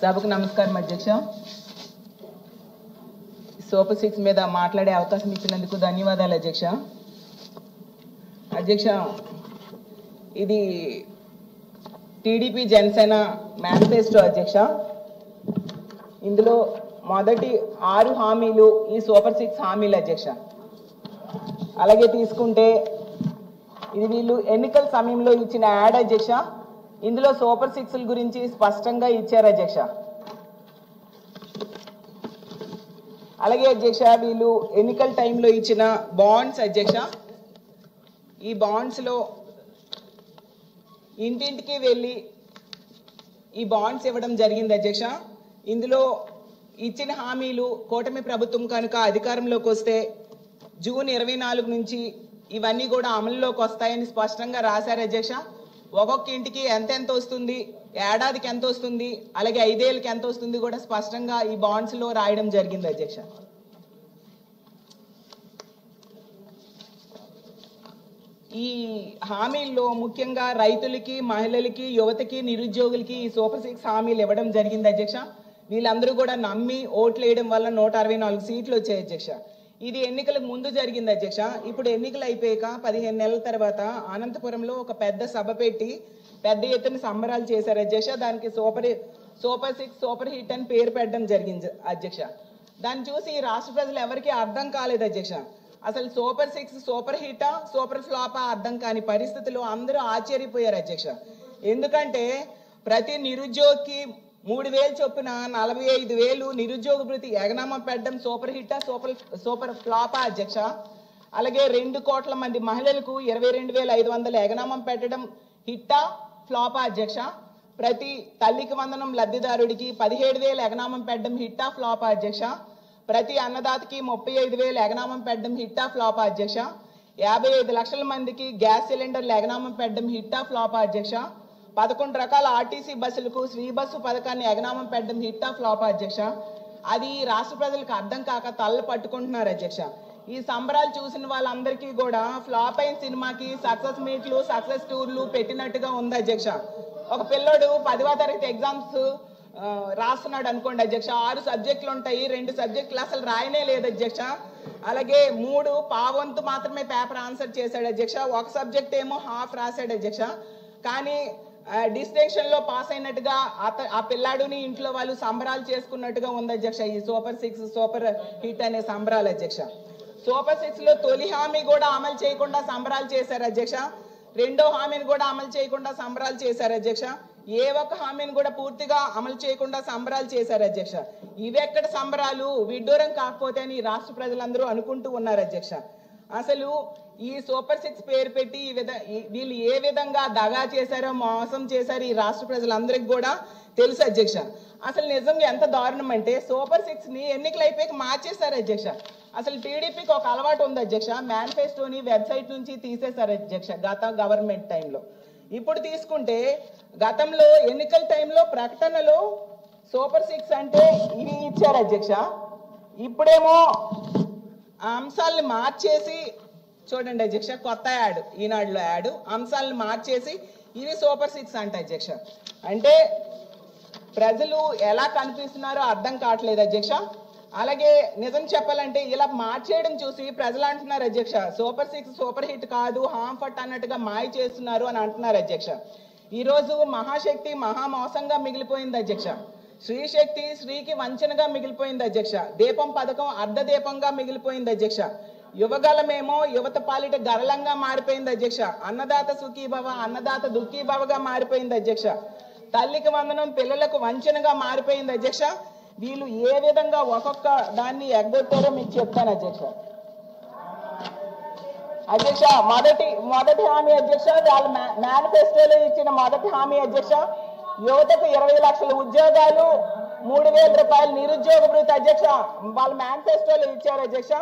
సభకు నమస్కారం అధ్యక్ష. సూపర్ 6 మీద మాట్లాడే అవకాశం ఇచ్చినందుకు ధన్యవాదాలు అధ్యక్ష. అధ్యక్ష, ఇది టీడీపీ జనసేన మేనిఫెస్టో అధ్యక్ష. ఇందులో మొదటి 6 హామీలు ఈ సూపర్ 6 హామీలు అధ్యక్ష. అలాగే తీసుకుంటే ఇది వీళ్ళు ఎన్నికల సమయంలో ఇచ్చిన యాడ్ అధ్యక్ష. ఇందులో సూపర్ 6 గురించి స్పష్టంగా ఇచ్చారు అధ్యక్ష. అలాగే అధ్యక్ష, వీళ్ళు ఎన్నికల టైంలో ఇచ్చిన బాండ్స్ అధ్యక్ష. ఈ బాండ్స్లో ఇంటింటికి వెళ్ళి ఈ బాండ్స్ ఇవ్వడం జరిగింది అధ్యక్ష. ఇందులో ఇచ్చిన హామీలు కూటమి ప్రభుత్వం కనుక అధికారంలోకి వస్తే జూన్ 24 నుంచి ఇవన్నీ కూడా అమలులోకి వస్తాయని స్పష్టంగా రాశారు అధ్యక్ష. ఒక్కొక్క ఇంటికి ఎంత వస్తుంది, ఏడాదికి ఎంత వస్తుంది, అలాగే 5 ఏళ్ళకి ఎంత వస్తుంది కూడా స్పష్టంగా ఈ బాండ్స్లో రాయడం జరిగింది అధ్యక్ష. ఈ హామీల్లో ముఖ్యంగా రైతులకి, మహిళలకి, యువతకి, నిరుద్యోగులకి ఈ సూపర్ 6 హామీలు ఇవ్వడం జరిగింది అధ్యక్ష. వీళ్ళందరూ కూడా నమ్మి ఓట్లు వేయడం వల్ల 164 సీట్లు వచ్చాయి అధ్యక్ష. ఇది ఎన్నికలకు ముందు జరిగింది అధ్యక్ష. ఇప్పుడు ఎన్నికలు అయిపోయాక 15 నెలల తర్వాత అనంతపురంలో ఒక పెద్ద సభ పెట్టి పెద్ద ఎత్తున సంబరాలు చేశారు అధ్యక్ష. దానికి సూపర్ 6 సూపర్ హిట్ అని పేరు పెట్టడం జరిగింది అధ్యక్ష. దాన్ని చూసి రాష్ట్ర ప్రజలు ఎవరికి అర్థం కాలేదు అధ్యక్ష. అసలు సూపర్ 6 సూపర్ హిటా, సూపర్ ఫ్లాపా అర్థం కాని పరిస్థితుల్లో అందరూ ఆశ్చర్యపోయారు అధ్యక్ష. ఎందుకంటే ప్రతి నిరుద్యోగికి 3,000 చొప్పున 45,000 నిరుద్యోగ భృతి ఎగనామా పెట్టడం సూపర్ హిట్టా, సూపర్ ఫ్లాపా అధ్యక్ష. అలాగే 2 కోట్ల మంది మహిళలకు 22,500 ఎగనామం పెట్టడం హిట్టా, ఫ్లాపా అధ్యక్ష. ప్రతి తల్లికి వందనం లబ్ధిదారుడికి 17,000 ఎగనామం పెట్టడం హిట్టా, ఫ్లాపా అధ్యక్ష. ప్రతి అన్నదాతకి 35,000 ఎగనామం పెట్టడం హిట్టా, ఫ్లాపా అధ్యక్ష. 55 లక్షల మందికి గ్యాస్ సిలిండర్లు ఎగనామం పెట్టడం హిట్టా, ఫ్లాపా అధ్యక్ష. 11 రకాల ఆర్టీసీ బస్సులకు శ్రీ బస్సు పథకాన్ని ఎగనామం పెట్టడం హిట్టా, ఫ్లాపా అధ్యక్ష. అది రాష్ట్ర ప్రజలకు అర్థం కాక తల్ల పట్టుకుంటున్నారు అధ్యక్ష. ఈ సంబరాలు చూసిన వాళ్ళందరికీ కూడా ఫ్లాప్ అయిన సినిమాకి సక్సెస్ మీట్లు, సక్సెస్ టూర్లు పెట్టినట్టుగా ఉంది అధ్యక్ష. ఒక పిల్లోడు 10వ తరగతి ఎగ్జామ్స్ రాస్తున్నాడు అనుకోండి అధ్యక్ష. 6 సబ్జెక్టులు ఉంటాయి, 2 సబ్జెక్టులు అసలు రాయనే లేదు అధ్యక్ష. అలాగే 3 పావంతు మాత్రమే పేపర్ ఆన్సర్ చేశాడు అధ్యక్ష. ఒక సబ్జెక్ట్ ఏమో హాఫ్ రాశాడు అధ్యక్ష. కానీ డిస్టింక్షన్ లో పాస్ అయినట్టుగా ఆ పిల్లాడుని ఇంట్లో వాళ్ళు సంబరాలు చేసుకున్నట్టుగా ఉంది అధ్యక్ష. ఈ సూపర్ 6 సూపర్ హిట్ అనే సంబరాలు అధ్యక్ష. సూపర్ 6 లో తొలి హామీ కూడా అమలు చేయకుండా సంబరాలు చేశారు అధ్యక్ష. 2వ హామీని కూడా అమలు చేయకుండా సంబరాలు చేశారు అధ్యక్ష. ఏ ఒక్క హామీని కూడా పూర్తిగా అమలు చేయకుండా సంబరాలు చేశారు అధ్యక్ష. ఇవెక్కడ సంబరాలు, విడ్డూరం కాకపోతే అని రాష్ట్ర ప్రజలందరూ అనుకుంటూ ఉన్నారు అధ్యక్ష. అసలు ఈ సూపర్ 6 పేరు పెట్టి వీళ్ళు ఏ విధంగా దగా చేశారో, మోసం చేశారో ఈ రాష్ట్ర ప్రజలందరికీ కూడా తెలుసు అధ్యక్ష. అసలు నిజంగా ఎంత దారుణం అంటే సూపర్ 6ని ఎన్నికలు అయిపోయాక మార్చేశారు అధ్యక్ష. అసలు టీడీపీకి ఒక అలవాటు ఉంది అధ్యక్ష, మేనిఫెస్టోని వెబ్సైట్ నుంచి తీసేశారు అధ్యక్ష గత గవర్నమెంట్ టైంలో. ఇప్పుడు తీసుకుంటే గతంలో ఎన్నికల టైంలో ప్రకటనలో సూపర్ 6 అంటే ఇవి ఇచ్చారు అధ్యక్ష. ఇప్పుడేమో ఆ అంశాలను మార్చేసి చూడండి అధ్యక్ష, కొత్త యాడ్, ఈనాడులో యాడ్, అంశాలను మార్చేసి ఇవి సూపర్ 6 అంట అధ్యక్ష. అంటే ప్రజలు ఎలా కనిపిస్తున్నారో అర్థం కావట్లేదు అధ్యక్ష. అలాగే నిజం చెప్పాలంటే ఇలా మార్చేయడం చూసి ప్రజలు అంటున్నారు అధ్యక్ష, సూపర్ 6 సూపర్ హిట్ కాదు, హాంఫట్ అన్నట్టుగా మాయ చేస్తున్నారు అని అంటున్నారు అధ్యక్ష. ఈరోజు మహాశక్తి మహామోసంగా మిగిలిపోయింది అధ్యక్ష. శ్రీశక్తి శ్రీకి వంచనగా మిగిలిపోయింది అధ్యక్ష. దీపం పథకం అర్ధ దీపంగా మిగిలిపోయింది అధ్యక్ష. యువగలమేమో యువత పాలిట గరళంగా మారిపోయింది అధ్యక్ష. అన్నదాత సుఖీభవ, అన్నదాత దుఃఖీభవగా మారిపోయింది అధ్యక్ష. తల్లికి వందనం పిల్లలకు వంచనగా మారిపోయింది అధ్యక్ష. వీళ్ళు ఏ విధంగా ఒక్కొక్క దాన్ని ఎగ్గొట్టారో మీకు చెప్తాను అధ్యక్ష. అధ్యక్ష మొదటి హామీ అధ్యక్ష, వాళ్ళ మేనిఫెస్టోలో ఇచ్చిన మొదటి హామీ అధ్యక్ష, యువతకు 20 లక్షల ఉద్యోగాలు, 3,000 రూపాయలు నిరుద్యోగ భృతి అధ్యక్ష. వాళ్ళ మేనిఫెస్టోలో ఇచ్చారు అధ్యక్ష.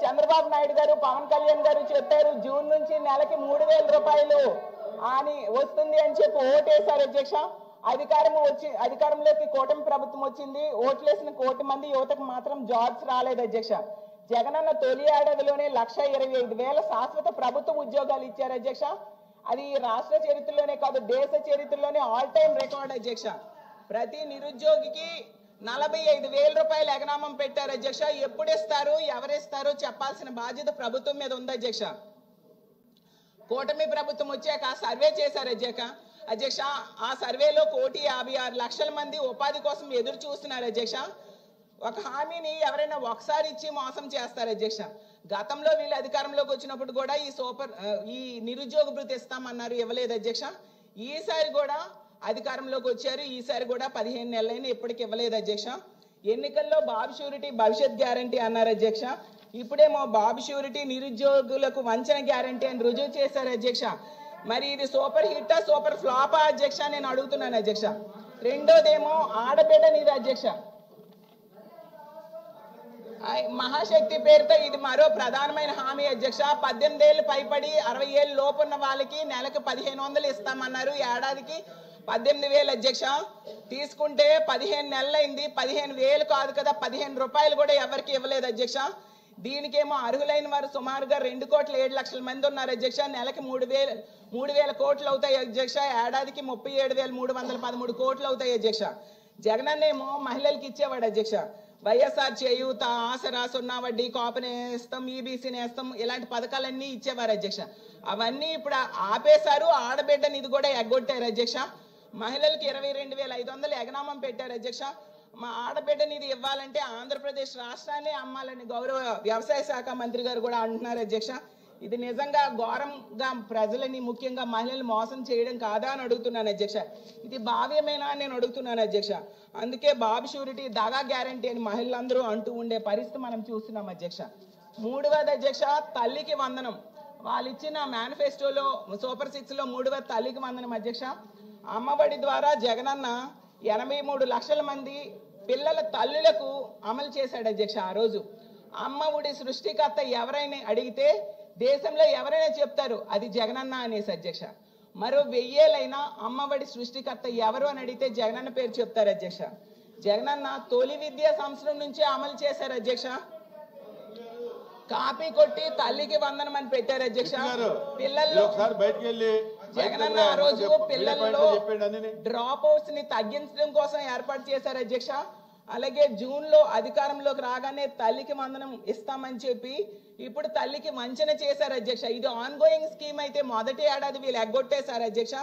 చంద్రబాబు నాయుడు గారు, పవన్ కళ్యాణ్ గారు చెప్పారు జూన్ నుంచి నెలకి 3,000 రూపాయలు అని వస్తుంది అని చెప్పి ఓటేశారు అధ్యక్ష. అధికారంలోకి కూటమి ప్రభుత్వం వచ్చింది. ఓట్లేసిన 1 కోటి మంది యువతకు మాత్రం జాబ్స్ రాలేదు అధ్యక్ష. జగనన్న తొలి ఏడాదిలోనే 1,25,000 శాశ్వత ప్రభుత్వ ఉద్యోగాలు ఇచ్చారు అధ్యక్ష. అది రాష్ట్ర చరిత్రలోనే కాదు దేశ చరిత్రలోనే ఆల్ టైమ్ రికార్డ్ అధ్యక్ష. ప్రతి నిరుద్యోగికి 45,000 రూపాయలు ఎగనామం పెట్టారు అధ్యక్ష. ఎప్పుడు ఇస్తారు, ఎవరిస్తారో చెప్పాల్సిన బాధ్యత ప్రభుత్వం మీద ఉంది అధ్యక్ష. కూటమి ప్రభుత్వం వచ్చాక సర్వే చేశారు అధ్యక్ష. ఆ సర్వేలో 1,56,00,000 మంది ఉపాధి కోసం ఎదురు చూస్తున్నారు అధ్యక్ష. ఒక హామీని ఎవరైనా ఒకసారి ఇచ్చి మోసం చేస్తారు అధ్యక్ష. గతంలో వీళ్ళు అధికారంలోకి వచ్చినప్పుడు కూడా ఈ నిరుద్యోగ భృతి ఇస్తామన్నారు, ఇవ్వలేదు అధ్యక్ష. ఈసారి కూడా అధికారంలోకి వచ్చారు, ఈసారి కూడా 15 నెలలైనా ఇప్పటికి ఇవ్వలేదు అధ్యక్ష. ఎన్నికల్లో బాబు షూరిటీ భవిష్యత్ గ్యారంటీ అన్నారు అధ్యక్ష. ఇప్పుడేమో బాబు షూరిటీ నిరుద్యోగులకు వంచన గ్యారంటీ అని రుజువు చేశారు అధ్యక్ష. మరి ఇది సూపర్ హిట్టా సూపర్ ఫ్లాపా అధ్యక్ష నేను అడుగుతున్నాను అధ్యక్ష. రెండోదేమో ఆడబిడ్డ నీది అధ్యక్ష. మహాశక్తి పేరుతో ఇది మరో ప్రధానమైన హామీ అధ్యక్ష. 18 ఏళ్ళు పైపడి 60 ఏళ్ళు లోపున్న వాళ్ళకి నెలకు 1,500 ఇస్తామన్నారు, ఏడాదికి 18,000 అధ్యక్ష. తీసుకుంటే 15 నెలలైంది, 15,000 కాదు కదా, 15 రూపాయలు కూడా ఎవరికి ఇవ్వలేదు అధ్యక్ష. దీనికేమో అర్హులైన వారు సుమారుగా 2,07,00,000 మంది ఉన్నారు అధ్యక్ష. నెలకి 3,000 కోట్లు అవుతాయి అధ్యక్ష, ఏడాదికి 37,313 కోట్లు అవుతాయి అధ్యక్ష. జగనన్నేమో మహిళలకు ఇచ్చేవాడు అధ్యక్ష. వైఎస్ఆర్ చేయూత, ఆసరా, సున్నా వడ్డీ, కాపు నేస్తం, ఈబీసీ నేస్తం ఇలాంటి పథకాలన్నీ ఇచ్చేవారు అధ్యక్ష. అవన్నీ ఇప్పుడు ఆపేశారు. ఆడబిడ్డ నిధి కూడా ఎగ్గొట్టారు అధ్యక్ష. మహిళలకు 22,500 ఎగనామం పెట్టారు అధ్యక్ష. మా ఆడబిడ్డ నిధి ఇవ్వాలంటే ఆంధ్రప్రదేశ్ రాష్ట్రాన్ని అమ్మాలని గౌరవ వ్యవసాయ శాఖ మంత్రి గారు కూడా అంటున్నారు అధ్యక్ష. ఇది నిజంగా ఘోరంగా ప్రజలని, ముఖ్యంగా మహిళలు మోసం చేయడం కాదా అని అడుగుతున్నాను అధ్యక్ష. ఇది భావ్యమేనా అని నేను అడుగుతున్నాను అధ్యక్ష. అందుకే బాబు షూరిటీ దగా గ్యారంటీ అని మహిళలందరూ అంటూ ఉండే పరిస్థితి మనం చూస్తున్నాం అధ్యక్ష. మూడవది అధ్యక్ష, తల్లికి వందనం. వాళ్ళు ఇచ్చిన మేనిఫెస్టోలో సూపర్ 6లో 3వ తల్లికి వందనం అధ్యక్ష. అమ్మఒడి ద్వారా జగనన్న 83 లక్షల మంది పిల్లల తల్లులకు అమలు చేశాడు అధ్యక్ష. ఆ రోజు అమ్మఒడి సృష్టికర్త ఎవరైనా అడిగితే దేశంలో ఎవరైనా చెప్తారు అది జగనన్న అనేసి అధ్యక్ష. మరో 1000 ఏళ్ళైనా అమ్మఒడి సృష్టికర్త ఎవరు అని అడిగితే జగనన్న పేరు చెప్తారు అధ్యక్ష. జగనన్న తొలి విద్యా సంవత్సరం నుంచే అమలు చేశారు అధ్యక్ష. కాపీ కొట్టి తల్లికి వందనం అని పెట్టారు అధ్యక్ష. పిల్లల్లో జగనన్న ఆ రోజు పిల్లల్లో డ్రాప్ అవుట్స్ ని తగ్గించడం కోసం ఏర్పాటు చేశారు అధ్యక్ష. అలాగే జూన్ లో అధికారంలోకి రాగానే తల్లికి వందనం ఇస్తామని చెప్పి ఇప్పుడు తల్లికి వంచన చేశారు అధ్యక్ష. ఇది ఆన్ గోయింగ్ స్కీమ్ అయితే మొదటి ఏడాది వీళ్ళు ఎగ్గొట్టేశారు అధ్యక్ష.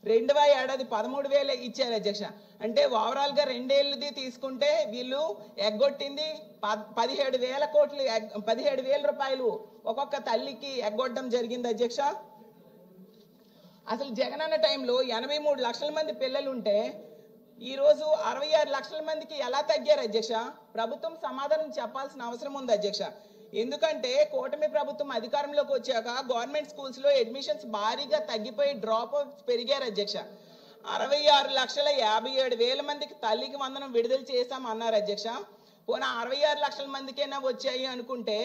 2వ ఏడాది 13,000 ఇచ్చారు అధ్యక్ష. అంటే ఓవరాల్ గా 2 ఏళ్ళది తీసుకుంటే వీళ్ళు ఎగ్గొట్టింది 17,000 కోట్లు, 17,000 రూపాయలు ఒక్కొక్క తల్లికి ఎగ్గొట్టడం జరిగింది అధ్యక్ష. అసలు జగనన్న టైంలో 83 లక్షల మంది పిల్లలు ఉంటే ఈ రోజు 66 లక్షల మందికి ఎలా తగ్గారు అధ్యక్ష? ప్రభుత్వం సమాధానం చెప్పాల్సిన అవసరం ఉంది అధ్యక్ష. ఎందుకంటే కూటమి ప్రభుత్వం అధికారంలోకి వచ్చాక గవర్నమెంట్ స్కూల్స్ లో అడ్మిషన్స్ భారీగా తగ్గిపోయి డ్రాప్ అవుట్స్ పెరిగారు అధ్యక్ష. 66,57,000 మందికి తల్లికి వందనం విడుదల చేశాం అన్నారు అధ్యక్ష. పోనా 66 లక్షల మందికైనా వచ్చాయి అనుకుంటే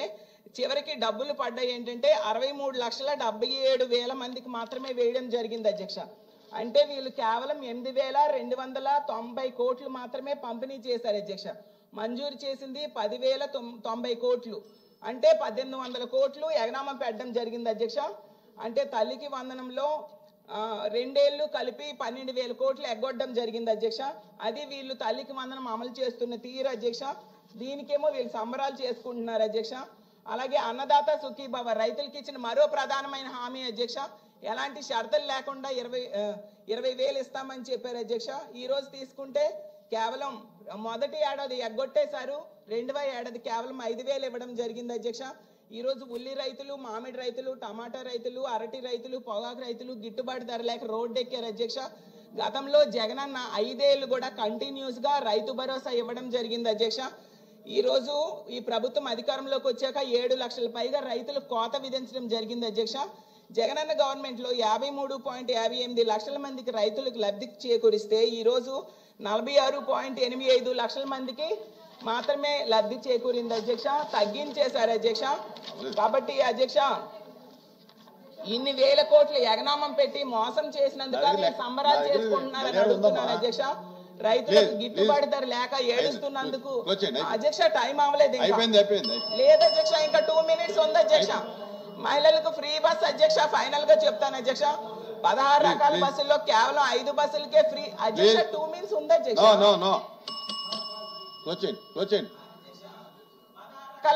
చివరికి డబ్బులు పడ్డాయి ఏంటంటే 63,77,000 మందికి మాత్రమే వేయడం జరిగింది అధ్యక్ష. అంటే వీళ్ళు కేవలం 8,290 కోట్లు మాత్రమే పంపిణీ చేశారు అధ్యక్ష. మంజూరు చేసింది 10,090 కోట్లు, అంటే 1,800 కోట్లు ఎగనామం పెట్టడం జరిగింది అధ్యక్ష. అంటే తల్లికి వందనంలో 2 ఏళ్ళు కలిపి 12,000 కోట్లు ఎగ్గొట్టడం జరిగింది అధ్యక్ష. అది వీళ్ళు తల్లికి వందనం అమలు చేస్తున్న తీరు అధ్యక్ష. దీనికేమో వీళ్ళు సంబరాలు చేసుకుంటున్నారు అధ్యక్ష. అలాగే అన్నదాత సుఖీభవ రైతులకి ఇచ్చిన మరో ప్రధానమైన హామీ అధ్యక్ష. ఎలాంటి షరతులు లేకుండా 20,000 ఇస్తామని చెప్పారు అధ్యక్ష. ఈ రోజు తీసుకుంటే కేవలం మొదటి ఏడాది ఎగ్గొట్టేశారు, 2వ ఏడాది కేవలం 5,000 ఇవ్వడం జరిగింది అధ్యక్ష. ఈ రోజు ఉల్లి రైతులు, మామిడి రైతులు, టమాటా రైతులు, అరటి రైతులు, పొగాకు రైతులు గిట్టుబాటు ధర లేక రోడ్డు ఎక్కారు అధ్యక్ష. గతంలో జగనన్న 5 ఏళ్ళు కూడా కంటిన్యూస్ గా రైతు భరోసా ఇవ్వడం జరిగింది అధ్యక్ష. ఈ రోజు ఈ ప్రభుత్వం అధికారంలోకి వచ్చాక 7 లక్షల పైగా రైతులకు కోత విధించడం జరిగింది అధ్యక్ష. జగనన్న గవర్నమెంట్ లో 53.58 లక్షల మందికి రైతులకు లబ్ధి చేకూరిస్తే ఈ రోజు 46.85 లక్షల మందికి మాత్రమే లబ్ధి చేకూరింది అధ్యక్ష. తగ్గించేశారు అధ్యక్ష. కాబట్టి అధ్యక్ష ఇన్ని వేల కోట్లు ఎగనామం పెట్టి మోసం చేసినందుకు మీరు సంబరాలు చేసుకుంటున్నారని అడుగుతున్నాను అధ్యక్ష. రైతులకు గిట్టుబాటు ధర లేక ఏడుస్తున్నందుకు అధ్యక్ష టైం అవ్వలేదు, లేదు అధ్యక్ష, ఇంకా 2 మినిట్స్ ఉంది అధ్యక్ష. మహిళలకు ఫ్రీ బస్ అధ్యక్ష. ఫైనల్ గా చెప్తాను అధ్యక్ష, 16 రకాల బస్సుల్లో కేవలం 5 బస్సులకే ఫ్రీ అధ్యక్ష. 2 మీన్స్ ఉంది అధ్యక్ష.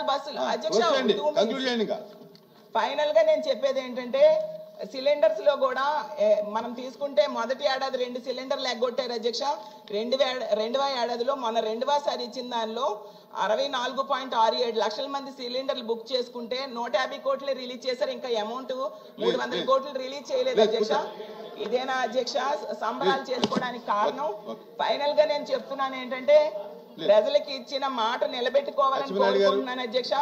బస్సులు అధ్యక్ష. ఫైనల్ గా నేను చెప్పేది ఏంటంటే సిలిండర్స్ లో కూడా మనం తీసుకుంటే మొదటి ఏడాది 2 సిలిండర్లు ఎగ్గొట్టారు అధ్యక్ష. 2వ ఏడాదిలో మన 2వసారి ఇచ్చిన దానిలో 64.67 లక్షల మంది సిలిండర్లు బుక్ చేసుకుంటే 150 కోట్లు రిలీజ్ చేశారు. ఇంకా అమౌంట్ 300 కోట్లు రిలీజ్ చేయలేదు అధ్యక్ష. ఇదేనా అధ్యక్ష సంబరాలు చేసుకోవడానికి కారణం? ఫైనల్ గా నేను చెప్తున్నాను ఏంటంటే ప్రజలకు ఇచ్చిన మాట నిలబెట్టుకోవాలని కోరుకుంటున్నాను అధ్యక్ష.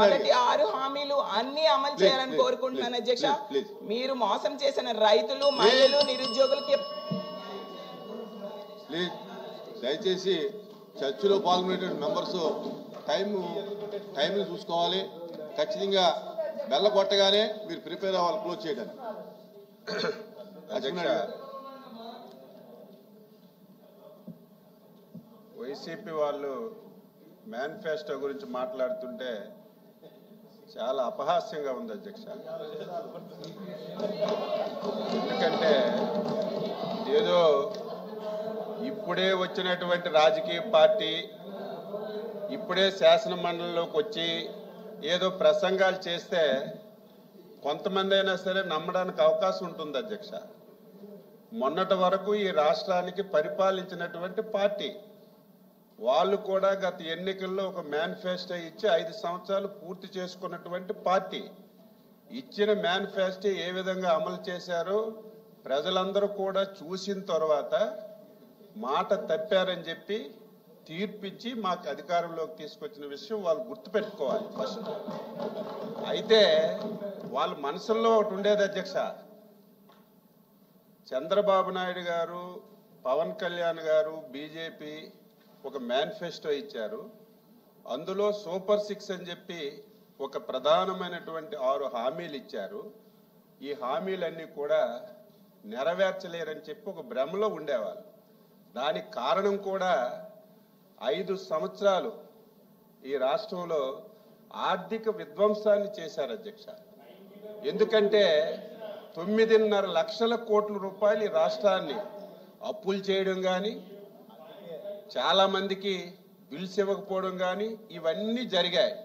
మొదటి 6 హామీలు అన్ని అమలు చేయాలని కోరుకుంటున్నాను అధ్యక్ష. మీరు మోసం చేసిన రైతులు, మహిళలు, నిరుద్యోగులకి దయచేసి చర్చలో పాల్గొనే మెంబర్స్ టైం చూసుకోవాలి. ఖచ్చితంగా బెల్ల కొట్టగానే మీరు ప్రిపేర్ అవ్వాలి క్లోజ్ చేయడానికి. వైసీపీ వాళ్ళు మేనిఫెస్టో గురించి మాట్లాడుతుంటే చాలా అపహాస్యంగా ఉంది అధ్యక్ష. ఎందుకంటే ఏదో ఇప్పుడే వచ్చినటువంటి రాజకీయ పార్టీ ఇప్పుడే శాసన మండలిలోకి వచ్చి ఏదో ప్రసంగాలు చేస్తే కొంతమంది అయినా సరే నమ్మడానికి అవకాశం ఉంటుంది అధ్యక్ష. మొన్నటి వరకు ఈ రాష్ట్రానికి పరిపాలించినటువంటి పార్టీ వాళ్ళు కూడా గత ఎన్నికల్లో ఒక మేనిఫెస్టో ఇచ్చి 5 సంవత్సరాలు పూర్తి చేసుకున్నటువంటి పార్టీ ఇచ్చిన మేనిఫెస్టో ఏ విధంగా అమలు చేశారో ప్రజలందరూ కూడా చూసిన తర్వాత మాట తప్పారని చెప్పి తీర్పిచ్చి మాకు అధికారంలోకి తీసుకొచ్చిన విషయం వాళ్ళు గుర్తుపెట్టుకోవాలి ఫస్ట్. అయితే వాళ్ళ మనసుల్లో ఒకటి ఉండేది అధ్యక్ష. చంద్రబాబు నాయుడు గారు, పవన్ కళ్యాణ్ గారు, బీజేపీ ఒక మేనిఫెస్టో ఇచ్చారు. అందులో సూపర్ 6 అని చెప్పి ఒక ప్రధానమైనటువంటి 6 హామీలు ఇచ్చారు. ఈ హామీలన్నీ కూడా నెరవేర్చలేరని చెప్పి ఒక భ్రమలో ఉండేవాళ్ళు. దానికి కారణం కూడా 5 సంవత్సరాలు ఈ రాష్ట్రంలో ఆర్థిక విధ్వంసాన్ని చేశారు అధ్యక్ష. ఎందుకంటే 9.5 లక్షల కోట్ల రూపాయలు ఈ రాష్ట్రాన్ని అప్పులు చేయడం కానీ, చాలా మందికి బిల్స్ ఇవ్వకపోవడం కానీ ఇవన్నీ జరిగాయి.